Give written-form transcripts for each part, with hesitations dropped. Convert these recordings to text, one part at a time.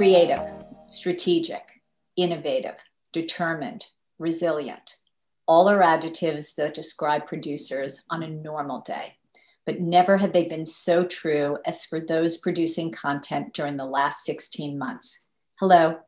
Creative, strategic, innovative, determined, resilient. All are adjectives that describe producers on a normal day, but never had they been so true as for those producing content during the last 16 months. Hello,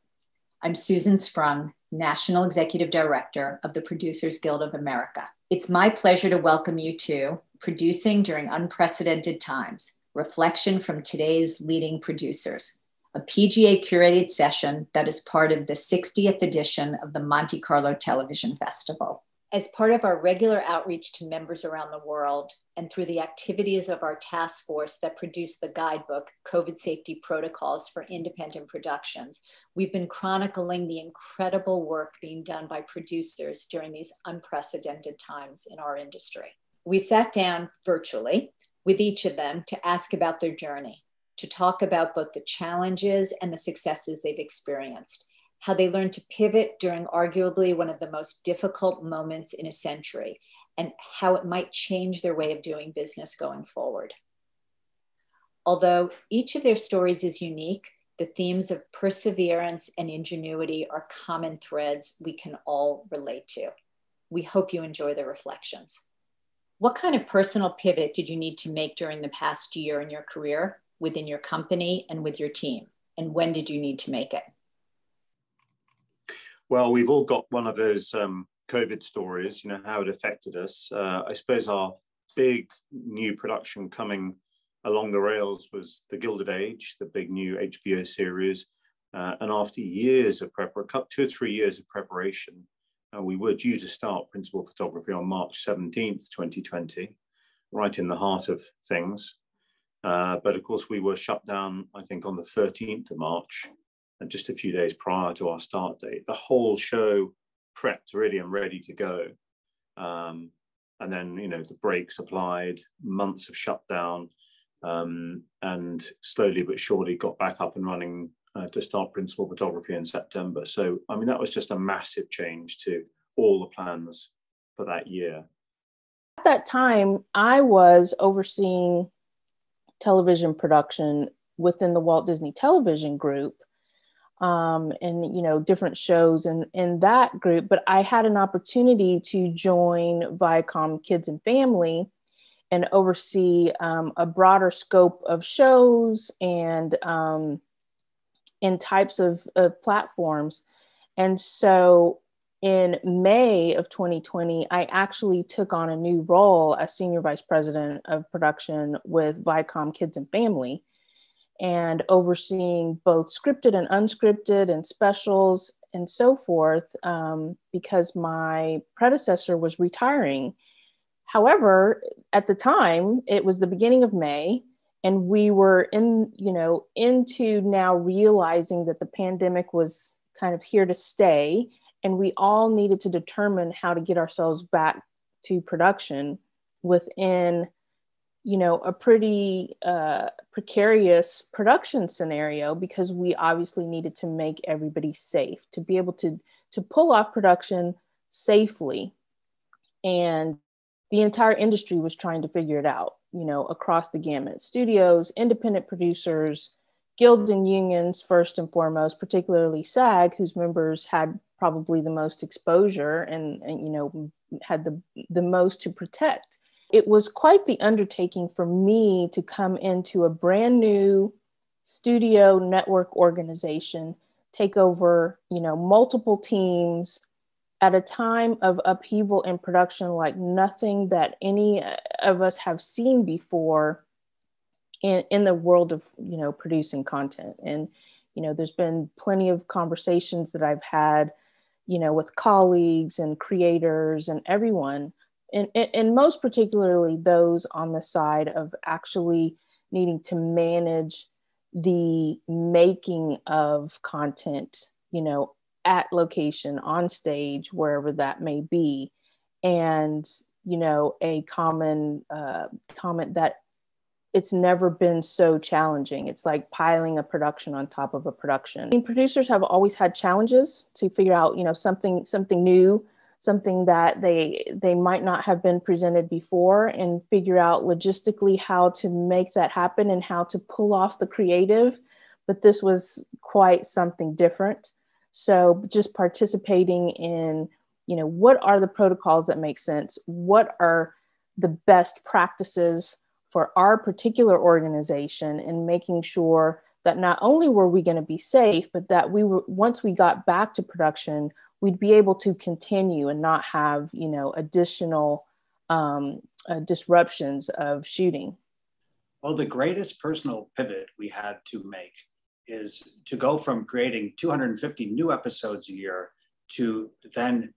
I'm Susan Sprung, National Executive Director of the Producers Guild of America. It's my pleasure to welcome you to Producing During Unprecedented Times, Reflection from Today's Leading Producers, a PGA curated session that is part of the 60th edition of the Monte-Carlo Television Festival. As part of our regular outreach to members around the world and through the activities of our task force that produced the guidebook, COVID Safety Protocols for Independent Productions, we've been chronicling the incredible work being done by producers during these unprecedented times in our industry. We sat down virtually with each of them to ask about their journey, to talk about both the challenges and the successes they've experienced, how they learned to pivot during arguably one of the most difficult moments in a century, and how it might change their way of doing business going forward. Although each of their stories is unique, the themes of perseverance and ingenuity are common threads we can all relate to. We hope you enjoy the reflections. What kind of personal pivot did you need to make during the past year in your career, within your company, and with your team? And when did you need to make it? Well, we've all got one of those COVID stories, you know, how it affected us. I suppose our big new production coming along the rails was The Gilded Age, the big new HBO series. And after years of 2 or 3 years of preparation, we were due to start principal photography on March 17th, 2020, right in the heart of things. But of course, we were shut down, I think, on the 13th of March. And just a few days prior to our start date, the whole show prepped really and ready to go. And then, you know, the brakes applied, months of shutdown, and slowly but surely got back up and running to start principal photography in September. So, I mean, that was just a massive change to all the plans for that year. At that time, I was overseeing television production within the Walt Disney Television Group. And, you know, different shows in that group, but I had an opportunity to join Viacom Kids and Family and oversee a broader scope of shows and types of platforms. And so in May of 2020, I actually took on a new role as Senior Vice President of Production with Viacom Kids and Family, and overseeing both scripted and unscripted and specials and so forth, because my predecessor was retiring. However, at the time, it was the beginning of May, and we were into now realizing that the pandemic was kind of here to stay, and we all needed to determine how to get ourselves back to production within, you know, a pretty precarious production scenario, because we obviously needed to make everybody safe, to be able to pull off production safely. And the entire industry was trying to figure it out, you know, across the gamut. Studios, independent producers, guilds and unions, first and foremost, particularly SAG, whose members had probably the most exposure and you know, had the most to protect. It was quite the undertaking for me to come into a brand new studio network organization, take over, you know, multiple teams at a time of upheaval in production like nothing that any of us have seen before in the world of, you know, producing content. And, you know, there's been plenty of conversations that I've had, you know, with colleagues and creators and everyone, and most particularly those on the side of actually needing to manage the making of content, you know, at location, on stage, wherever that may be. And, you know, a common comment that it's never been so challenging. It's like piling a production on top of a production. I mean, producers have always had challenges to figure out, you know, something new, something that they might not have been presented before, and figure out logistically how to make that happen and how to pull off the creative. But this was quite something different. So just participating in, you know, what are the protocols that make sense? What are the best practices for our particular organization, and making sure that not only were we going to be safe, but that we were, once we got back to production, we'd be able to continue and not have, you know, additional disruptions of shooting. Well, the greatest personal pivot we had to make is to go from creating 250 new episodes a year to then,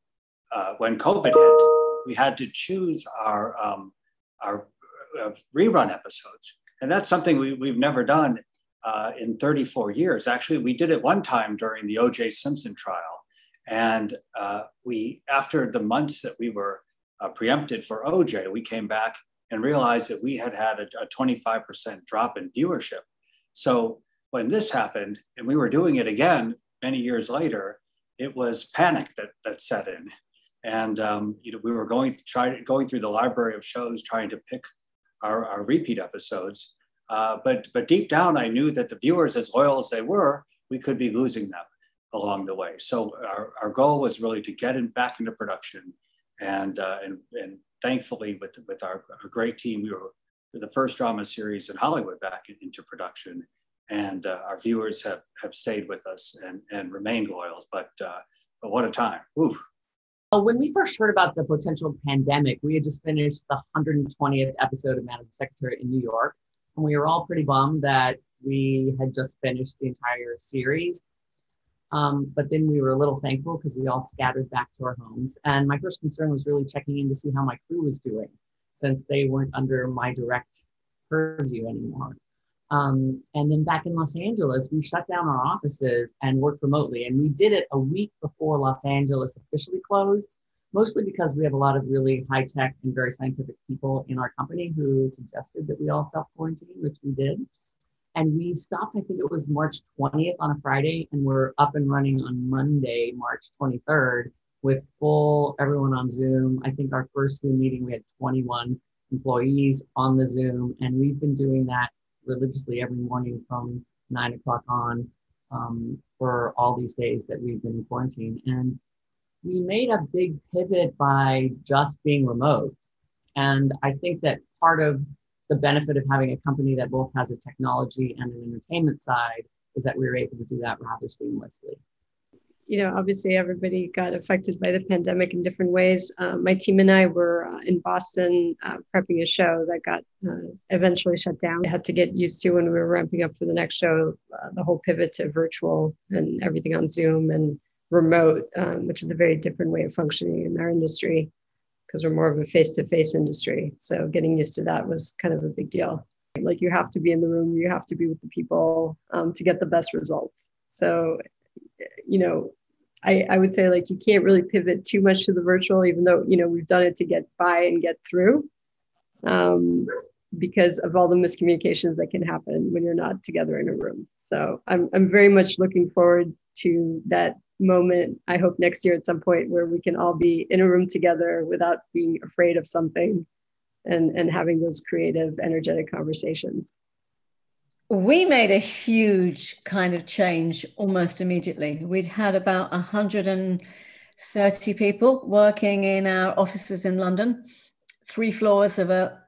when COVID hit, we had to choose our rerun episodes. And that's something we've never done in 34 years. Actually, we did it one time during the O.J. Simpson trial. And after the months that we were preempted for O.J., we came back and realized that we had a 25% drop in viewership. So when this happened, and we were doing it again many years later, it was panic that set in. And you know, we were going through the library of shows trying to pick our repeat episodes. But deep down, I knew that the viewers, as loyal as they were, we could be losing them along the way. So our goal was really to get back into production, and thankfully with our great team, we were the first drama series in Hollywood back into production, and our viewers have stayed with us and remained loyal. But what a time! Oof. When we first heard about the potential pandemic, we had just finished the 120th episode of Madam Secretary in New York. And we were all pretty bummed that we had just finished the entire series. But then we were a little thankful because we all scattered back to our homes. And my first concern was really checking in to see how my crew was doing, since they weren't under my direct purview anymore. And then back in Los Angeles, we shut down our offices and worked remotely. And we did it a week before Los Angeles officially closed, mostly because we have a lot of really high-tech and very scientific people in our company who suggested that we all self-quarantine, which we did. And we stopped, I think it was March 20th on a Friday, and we're up and running on Monday, March 23rd, with everyone on Zoom. I think our first Zoom meeting, we had 21 employees on the Zoom, and we've been doing that religiously every morning from 9 o'clock on for all these days that we've been in quarantine. And we made a big pivot by just being remote. And I think that part of the benefit of having a company that both has a technology and an entertainment side is that we were able to do that rather seamlessly. You know, obviously everybody got affected by the pandemic in different ways. My team and I were in Boston prepping a show that got eventually shut down. I had to get used to when we were ramping up for the next show, the whole pivot to virtual and everything on Zoom and remote, which is a very different way of functioning in our industry because we're more of a face-to-face industry. So getting used to that was kind of a big deal. Like, you have to be in the room, you have to be with the people to get the best results. So, you know, I would say, like, you can't really pivot too much to the virtual, even though, you know, we've done it to get by and get through because of all the miscommunications that can happen when you're not together in a room. So I'm very much looking forward to that moment. I hope next year at some point where we can all be in a room together without being afraid of something and having those creative, energetic conversations. We made a huge kind of change almost immediately. We'd had about 130 people working in our offices in London, 3 floors of a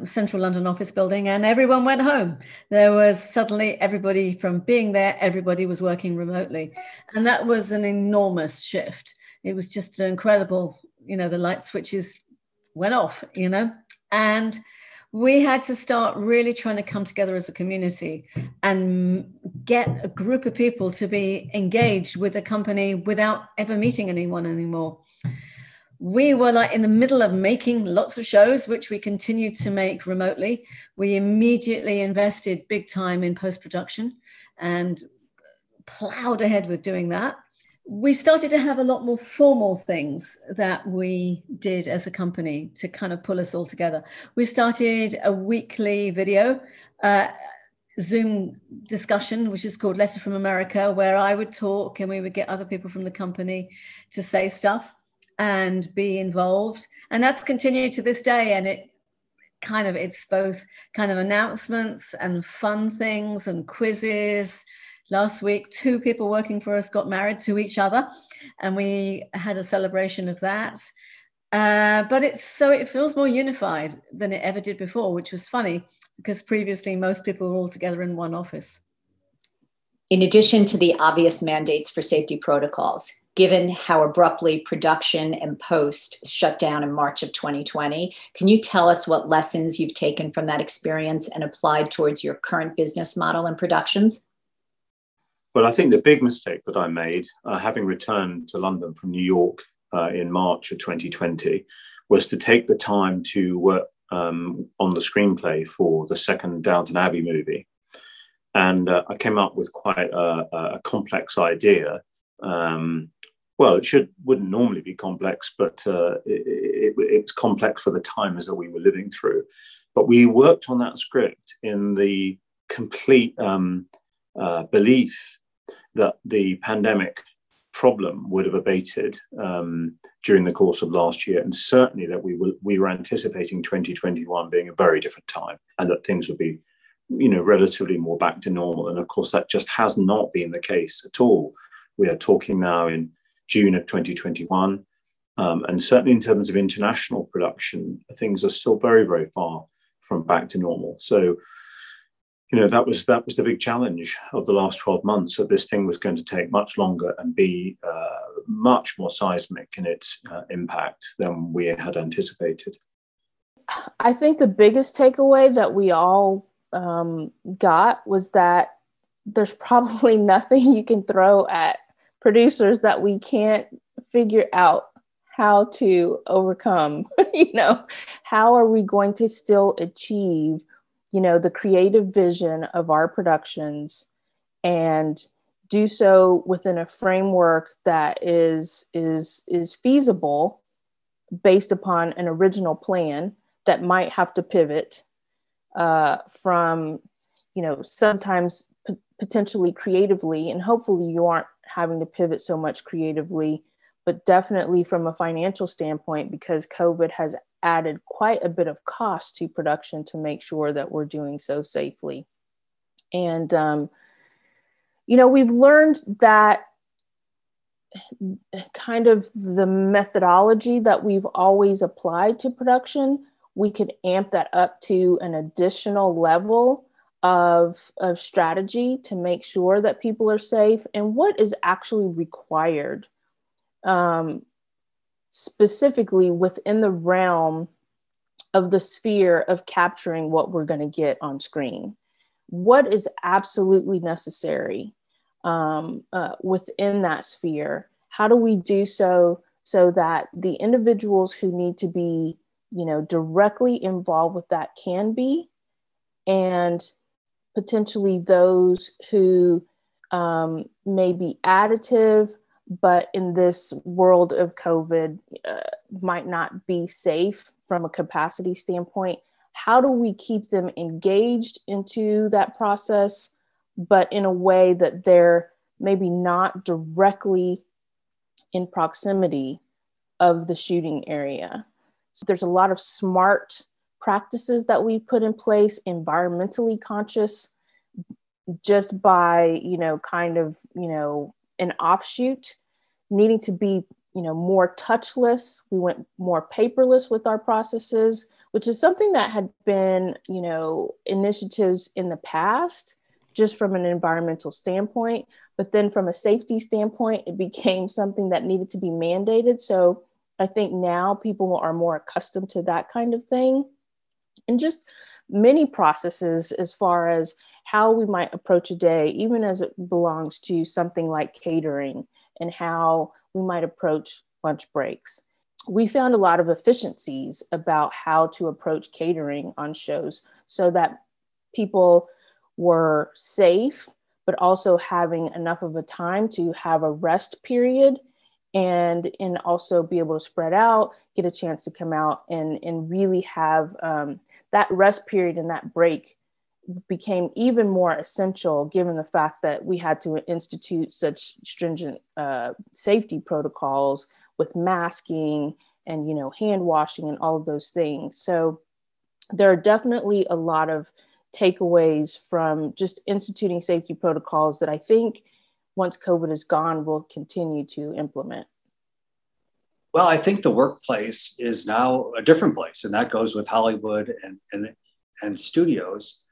central London office building, and everyone went home. There was suddenly everybody from being there, everybody was working remotely. And that was an enormous shift. It was just an incredible, you know, the light switches went off, you know, and we had to start really trying to come together as a community and get a group of people to be engaged with the company without ever meeting anyone anymore. We were like in the middle of making lots of shows, which we continued to make remotely. We immediately invested big time in post-production and plowed ahead with doing that. We started to have a lot more formal things that we did as a company to kind of pull us all together. We started a weekly video Zoom discussion, which is called Letter from America, where I would talk and we would get other people from the company to say stuff and be involved. And that's continued to this day. And it's both kind of announcements and fun things and quizzes, last week, 2 people working for us got married to each other, and we had a celebration of that. But it feels more unified than it ever did before, which was funny because previously most people were all together in one office. In addition to the obvious mandates for safety protocols, given how abruptly production and post shut down in March of 2020, can you tell us what lessons you've taken from that experience and applied towards your current business model and productions? Well, I think the big mistake that I made, having returned to London from New York in March of 2020, was to take the time to work on the screenplay for the second Downton Abbey movie. And I came up with quite a complex idea. Well, wouldn't normally be complex, but it's complex for the times that we were living through. But we worked on that script in the complete belief that the pandemic problem would have abated during the course of last year, and certainly that we were anticipating 2021 being a very different time, and that things would be, relatively more back to normal. And of course, that just has not been the case at all. We are talking now in June of 2021, and certainly in terms of international production, things are still very, very far from back to normal. So, that was the big challenge of the last 12 months, that this thing was going to take much longer and be much more seismic in its impact than we had anticipated. I think the biggest takeaway that we all got was that there's probably nothing you can throw at producers that we can't figure out how to overcome. How are we going to still achieve the creative vision of our productions and do so within a framework that is feasible based upon an original plan that might have to pivot from, sometimes potentially creatively, and hopefully you aren't having to pivot so much creatively, but definitely from a financial standpoint, because COVID has added quite a bit of cost to production to make sure that we're doing so safely. And, we've learned that kind of the methodology that we've always applied to production, we could amp that up to an additional level of strategy to make sure that people are safe, and what is actually required specifically within the realm of the sphere of capturing what we're going to get on screen. What is absolutely necessary within that sphere? How do we do so that the individuals who need to be, directly involved with that can be, and potentially those who may be additive, but in this world of COVID might not be safe from a capacity standpoint. How do we keep them engaged into that process, but in a way that they're maybe not directly in proximity of the shooting area? So there's a lot of smart practices that we've put in place, environmentally conscious, just by, an offshoot, needing to be, more touchless. We went more paperless with our processes, which is something that had been, initiatives in the past, just from an environmental standpoint. But then from a safety standpoint, it became something that needed to be mandated. So I think now people are more accustomed to that kind of thing. And just many processes as far as how we might approach a day, even as it belongs to something like catering, and how we might approach lunch breaks. We found a lot of efficiencies about how to approach catering on shows so that people were safe, but also having enough of a time to have a rest period and also be able to spread out, get a chance to come out and really have that rest period and that break became even more essential given the fact that we had to institute such stringent safety protocols with masking and, hand washing and all of those things. So there are definitely a lot of takeaways from just instituting safety protocols that I think once COVID is gone, we'll continue to implement? Well, I think the workplace is now a different place, and that goes with Hollywood and studios.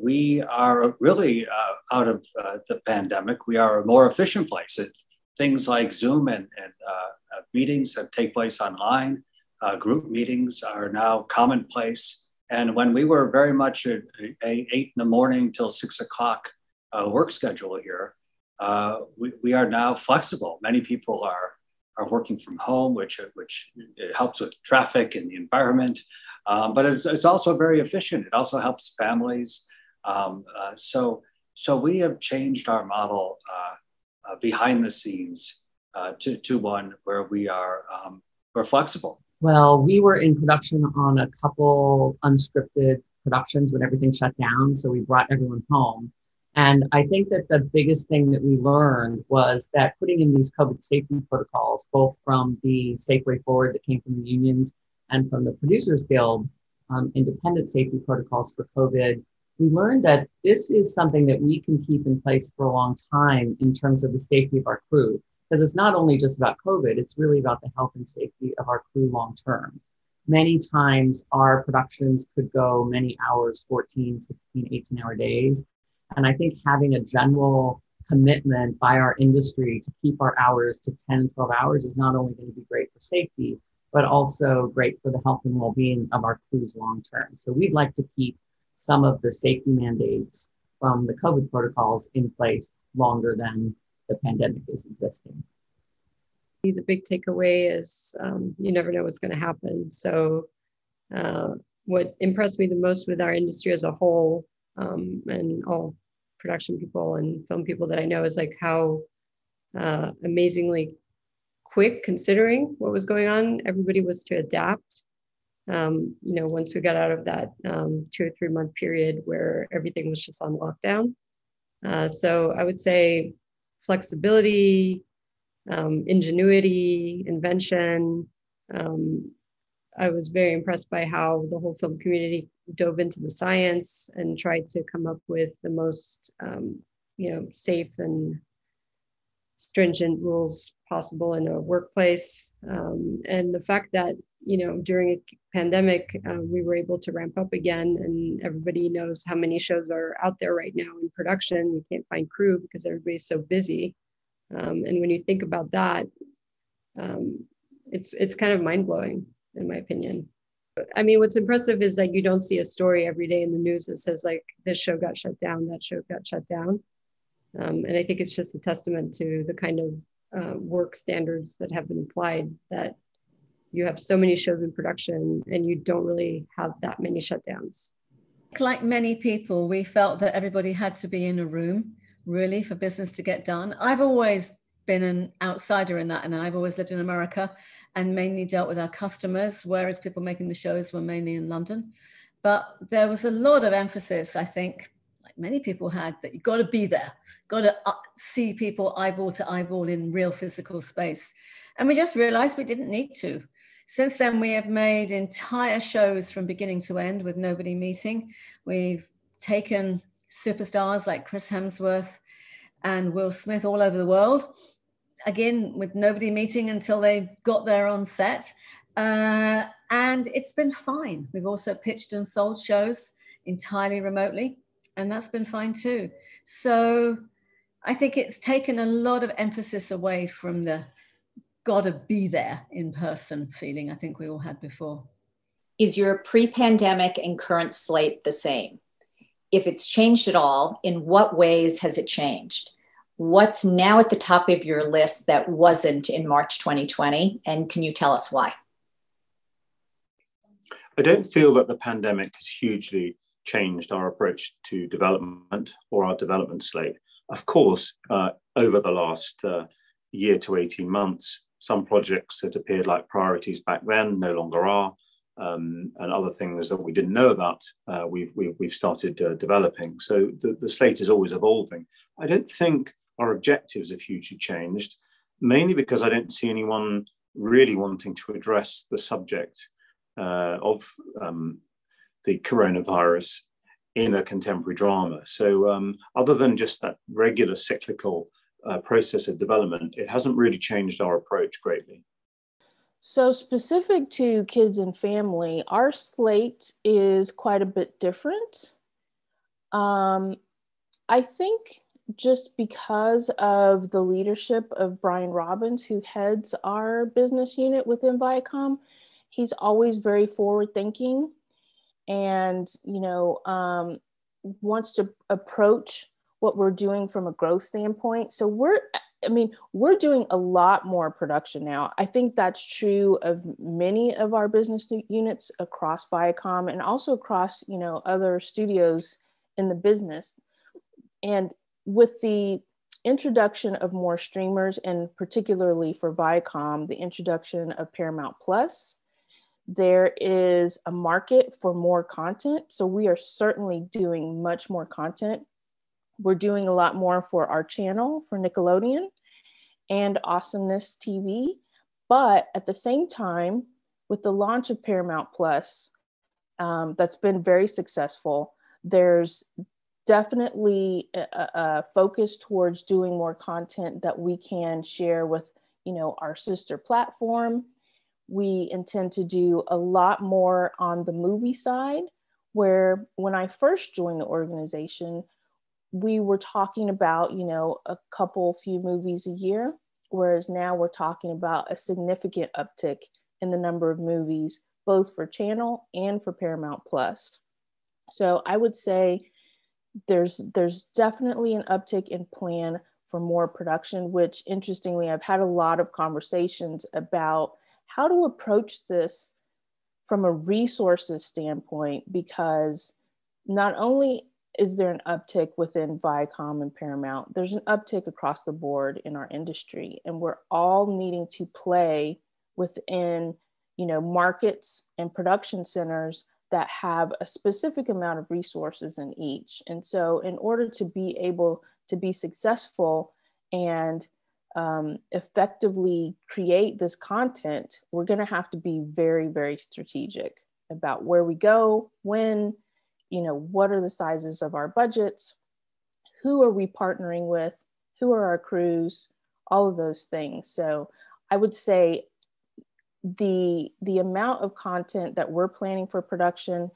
We are really out of the pandemic. We are a more efficient place. Things like Zoom and meetings that take place online, group meetings are now commonplace. And when we were very much a 8 in the morning till 6 o'clock work schedule here, we are now flexible. Many people are working from home, which helps with traffic and the environment. But it's also very efficient. It also helps families. So we have changed our model behind the scenes to one where we're flexible. Well, we were in production on a couple unscripted productions when everything shut down. So we brought everyone home. And I think that the biggest thing that we learned was that putting in these COVID safety protocols, both from the Safe Way Forward that came from the unions and from the Producers Guild, independent safety protocols for COVID, we learned that this is something that we can keep in place for a long time in terms of the safety of our crew. Because it's not only just about COVID, it's really about the health and safety of our crew long term. Many times our productions could go many hours, 14, 16, 18-hour days. And I think having a general commitment by our industry to keep our hours to 10 and 12 hours is not only going to be great for safety, but also great for the health and well-being of our crews long term. So we'd like to keep some of the safety mandates from the COVID protocols in place longer than the pandemic is existing. The big takeaway is you never know what's going to happen. So what impressed me the most with our industry as a whole, and all production people and film people that I know, is like how amazingly quick, considering what was going on, everybody was to adapt. Once we got out of that 2 or 3 month period where everything was just on lockdown. So I would say flexibility, ingenuity, invention. I was very impressed by how the whole film community dove into the science and tried to come up with the most, safe and stringent rules possible in a workplace. And the fact that, during a pandemic, we were able to ramp up again, and everybody knows how many shows are out there right now in production. We can't find crew because everybody's so busy. And when you think about that, it's kind of mind-blowing, in my opinion. I mean, what's impressive is that you don't see a story every day in the news that says, like, this show got shut down, that show got shut down. And I think it's just a testament to the kind of work standards that have been applied, that you have so many shows in production and you don't really have that many shutdowns. Like many people, we felt that everybody had to be in a room, really, for business to get done. I've always been an outsider in that, and I've always lived in America and mainly dealt with our customers, whereas people making the shows were mainly in London. But there was a lot of emphasis, I think, like many people had, that you've got to be there, got to see people eyeball to eyeball in real physical space. And we just realized we didn't need to. Since then, we have made entire shows from beginning to end with nobody meeting. We've taken superstars like Chris Hemsworth and Will Smith all over the world, again, with nobody meeting until they got there on set. And it's been fine. We've also pitched and sold shows entirely remotely, and that's been fine too. So I think it's taken a lot of emphasis away from the gotta be there in person feeling I think we all had before. Is your pre-pandemic and current slate the same? If it's changed at all, in what ways has it changed? What's now at the top of your list that wasn't in March 2020? And can you tell us why? I don't feel that the pandemic has hugely changed our approach to development or our development slate. Of course, over the last year to 18 months, some projects that appeared like priorities back then no longer are, and other things that we didn't know about, we've started developing. So the slate is always evolving. I don't think our objectives have hugely changed, mainly because I don't see anyone really wanting to address the subject of the coronavirus in a contemporary drama. So other than just that regular cyclical process of development, it hasn't really changed our approach greatly. So specific to kids and family, our slate is quite a bit different. I think just because of the leadership of Brian Robbins, who heads our business unit within Viacom, he's always very forward thinking and, wants to approach what we're doing from a growth standpoint. So we're doing a lot more production now. I think that's true of many of our business units across Viacom and also across, other studios in the business. And with the introduction of more streamers, and particularly for Viacom, the introduction of Paramount Plus, there is a market for more content. So we are certainly doing much more content. We're doing a lot more for our channel, for Nickelodeon and Awesomeness TV. But at the same time, with the launch of Paramount Plus, that's been very successful, there's definitely a focus towards doing more content that we can share with, our sister platform. We intend to do a lot more on the movie side, where when I first joined the organization, we were talking about, a few movies a year, whereas now we're talking about a significant uptick in the number of movies, both for channel and for Paramount Plus. So I would say there's definitely an uptick in plan for more production, which interestingly, I've had a lot of conversations about how to approach this from a resources standpoint, because not only is there an uptick within Viacom and Paramount, there's an uptick across the board in our industry, and we're all needing to play within, markets and production centers that have a specific amount of resources in each. And so in order to be able to be successful and effectively create this content, we're going to have to be very, very strategic about where we go, when, what are the sizes of our budgets, who are we partnering with, who are our crews, all of those things. So I would say the amount of content that we're planning for production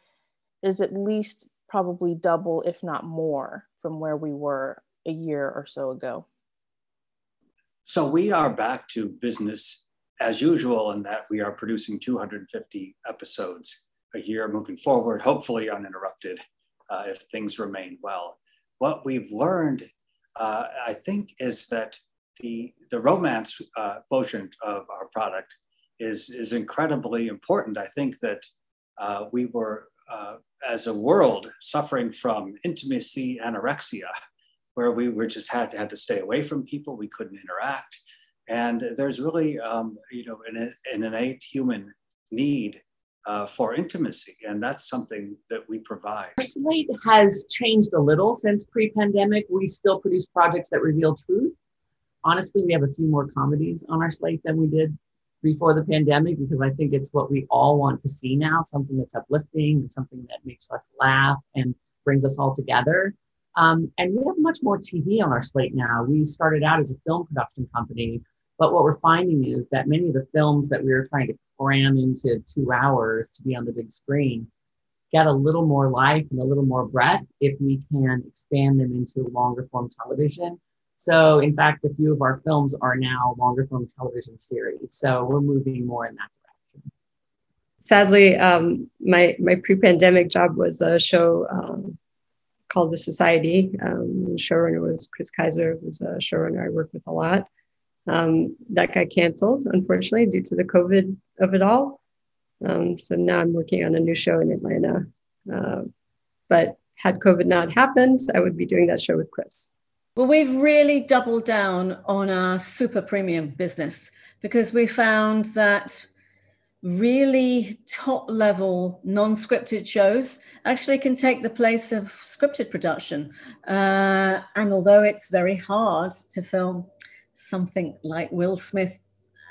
is at least probably double, if not more, from where we were a year or so ago. So we are back to business as usual in that we are producing 250 episodes a year moving forward, hopefully uninterrupted, if things remain well. What we've learned, I think, is that the romance quotient of our product is incredibly important. I think that we were, as a world, suffering from intimacy anorexia, where we were just had to stay away from people, we couldn't interact. And there's really, an innate human need for intimacy, and that's something that we provide. Our slate has changed a little since pre-pandemic. We still produce projects that reveal truth. Honestly, we have a few more comedies on our slate than we did before the pandemic, because I think it's what we all want to see now, something that's uplifting and something that makes us laugh and brings us all together. And we have much more TV on our slate now. We started out as a film production company, but what we're finding is that many of the films that we were trying to cram into 2 hours to be on the big screen get a little more life and a little more breadth if we can expand them into longer form television. So in fact, a few of our films are now longer form television series. So we're moving more in that direction. Sadly, my pre-pandemic job was a show called The Society. The showrunner was Chris Kaiser, who was a showrunner I worked with a lot. That got canceled, unfortunately, due to the COVID of it all. So now I'm working on a new show in Atlanta. But had COVID not happened, I would be doing that show with Chris. Well, we've really doubled down on our super premium business, because we found that really top level non-scripted shows actually can take the place of scripted production. And although it's very hard to film something like Will Smith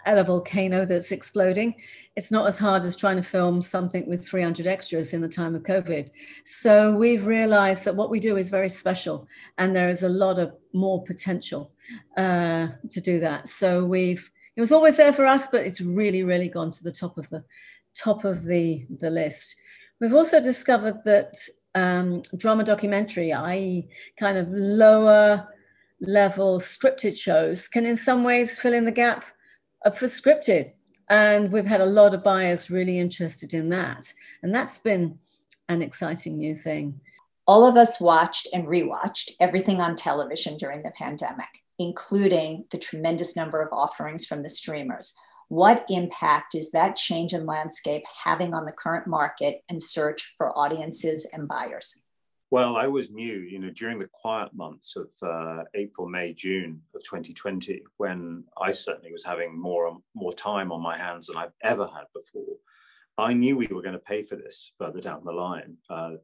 at a volcano that's exploding. It's not as hard as trying to film something with 300 extras in the time of COVID. So we've realized that what we do is very special, and there is a lot of more potential to do that. So it was always there for us, but it's really, really gone to the top of the list. We've also discovered that drama documentary, i.e. kind of lower level scripted shows, can in some ways fill in the gap of scripted. And we've had a lot of buyers really interested in that. And that's been an exciting new thing. All of us watched and rewatched everything on television during the pandemic, including the tremendous number of offerings from the streamers. What impact is that change in landscape having on the current market and search for audiences and buyers? Well, I was new, during the quiet months of April, May, June of 2020, when I certainly was having more time on my hands than I've ever had before. I knew we were going to pay for this further down the line,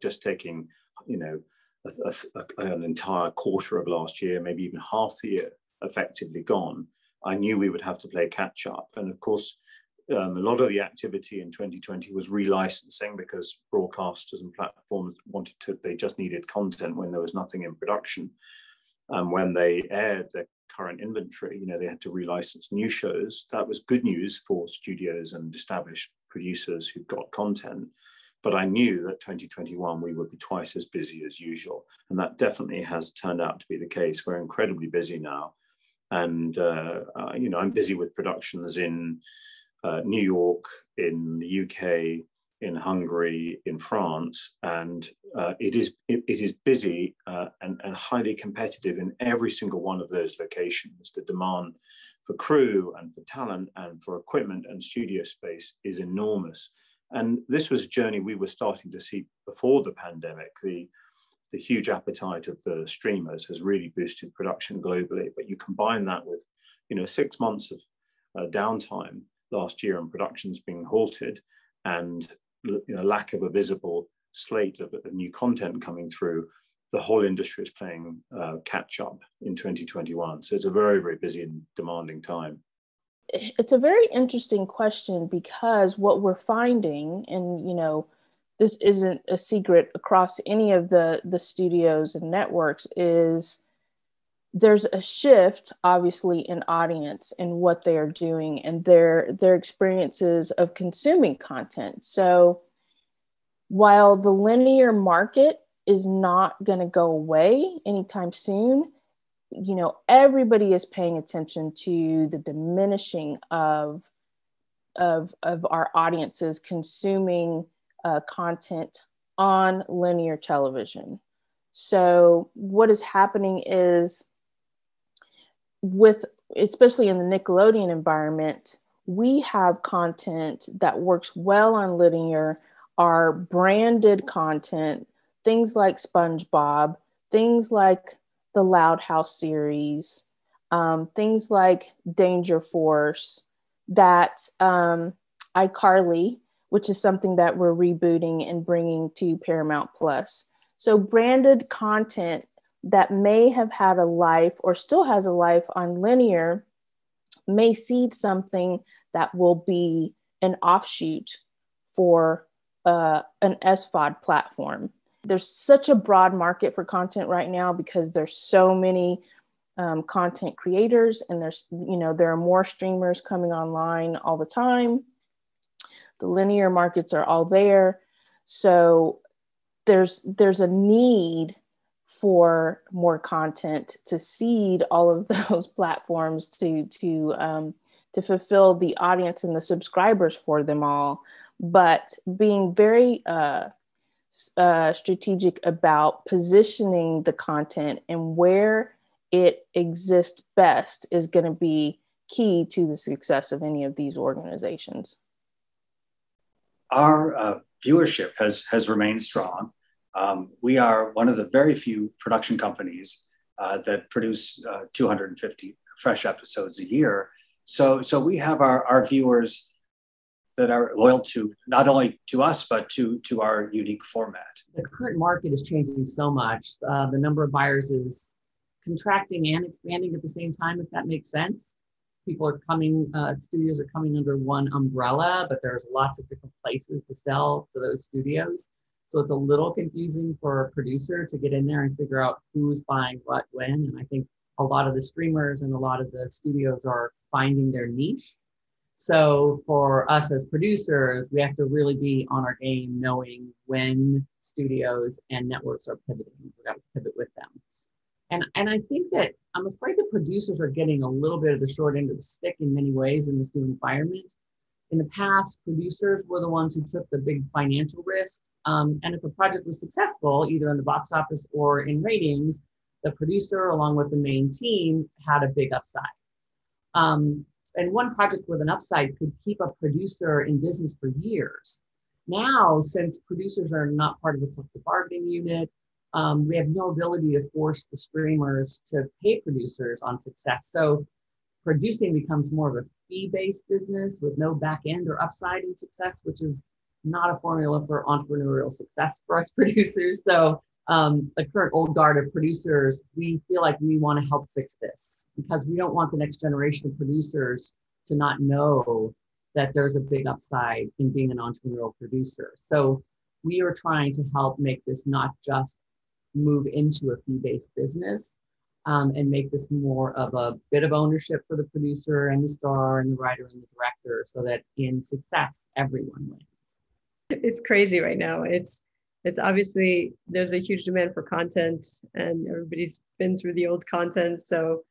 just taking, an entire quarter of last year, maybe even half the year effectively gone. I knew we would have to play catch up. And of course, a lot of the activity in 2020 was relicensing, because broadcasters and platforms they just needed content when there was nothing in production. When they aired their current inventory, they had to relicense new shows. That was good news for studios and established producers who got content. But I knew that 2021, we would be twice as busy as usual. And that definitely has turned out to be the case. We're incredibly busy now. And, I'm busy with productions in New York, in the UK, in Hungary, in France, and it is busy and highly competitive in every single one of those locations. The demand for crew and for talent and for equipment and studio space is enormous. And this was a journey we were starting to see before the pandemic. The huge appetite of the streamers has really boosted production globally. But you combine that with, 6 months of downtime last year and productions being halted, and lack of a visible slate of new content coming through, the whole industry is playing catch up in 2021. So it's a very, very busy and demanding time. It's a very interesting question, because what we're finding, and this isn't a secret across any of the studios and networks, is there's a shift, obviously, in audience and what they are doing and their experiences of consuming content. So while the linear market is not going to go away anytime soon, everybody is paying attention to the diminishing of our audiences consuming content on linear television. So what is happening is, especially in the Nickelodeon environment, we have content that works well on linear, our branded content, things like SpongeBob, things like the Loud House series, things like Danger Force, that iCarly, which is something that we're rebooting and bringing to Paramount Plus. So branded content that may have had a life or still has a life on linear may seed something that will be an offshoot for an SVOD platform. There's such a broad market for content right now, because there's so many content creators, and there are more streamers coming online all the time. The linear markets are all there. So there's a need for more content to seed all of those platforms to fulfill the audience and the subscribers for them all, but being very strategic about positioning the content and where it exists best is going to be key to the success of any of these organizations. Our viewership has remained strong. We are one of the very few production companies that produce 250 fresh episodes a year. So we have our viewers that are loyal to not only to us, but to our unique format. The current market is changing so much. The number of buyers is contracting and expanding at the same time, if that makes sense. people are coming, studios are coming under one umbrella, but there's lots of different places to sell to those studios. So it's a little confusing for a producer to get in there and figure out who's buying what when. And I think a lot of the streamers and a lot of the studios are finding their niche. So for us as producers, we have to really be on our game, knowing when studios and networks are pivoting. We've got to pivot with them. And I think that I'm afraid the producers are getting a little bit of the short end of the stick in many ways in this new environment. In the past, producers were the ones who took the big financial risks. And if a project was successful, either in the box office or in ratings, the producer, along with the main team, had a big upside. And one project with an upside could keep a producer in business for years. Now, since producers are not part of a collective bargaining unit, we have no ability to force the streamers to pay producers on success. So producing becomes more of a fee-based business with no back end or upside in success, which is not a formula for entrepreneurial success for us producers. So the current old guard of producers, we feel like we want to help fix this because we don't want the next generation of producers to not know that there's a big upside in being an entrepreneurial producer. So we are trying to help make this not just move into a fee-based business, and make this more of a bit of ownership for the producer and the star and the writer and the director, so that in success, everyone wins. It's crazy right now. It's obviously, there's a huge demand for content and everybody's been through the old content. So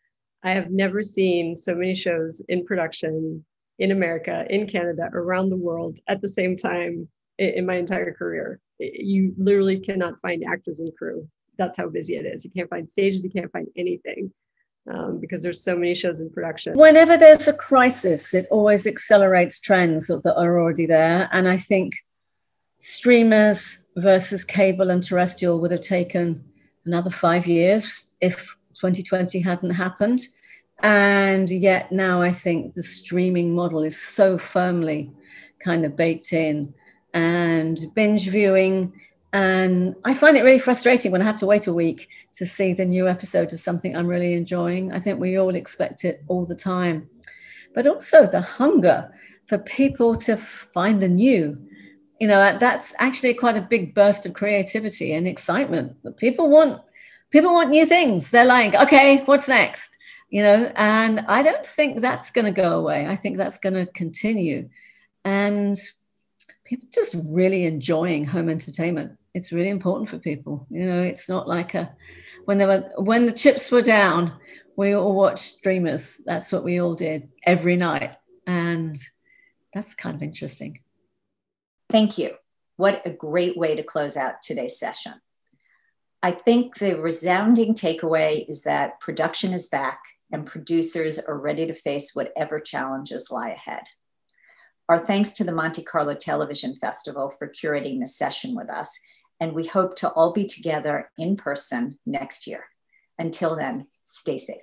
I have never seen so many shows in production in America, in Canada, around the world at the same time in my entire career. You literally cannot find actors and crew. That's how busy it is. You can't find stages, you can't find anything because there's so many shows in production. Whenever there's a crisis, it always accelerates trends that are already there. And I think streamers versus cable and terrestrial would have taken another 5 years if 2020 hadn't happened. And yet now I think the streaming model is so firmly kind of baked in, and binge viewing. And I find it really frustrating when I have to wait a week to see the new episode of something I'm really enjoying. I think we all expect it all the time. But also the hunger for people to find the new. You know, that's actually quite a big burst of creativity and excitement. People want new things. They're like, okay, what's next? You know, and I don't think that's going to go away. I think that's going to continue. And people just really enjoying home entertainment. It's really important for people. You know, it's not like when the chips were down, we all watched streamers. That's what we all did every night. And that's kind of interesting. Thank you. What a great way to close out today's session. I think the resounding takeaway is that production is back and producers are ready to face whatever challenges lie ahead. Our thanks to the Monte-Carlo Television Festival for curating this session with us, and we hope to all be together in person next year. Until then, stay safe.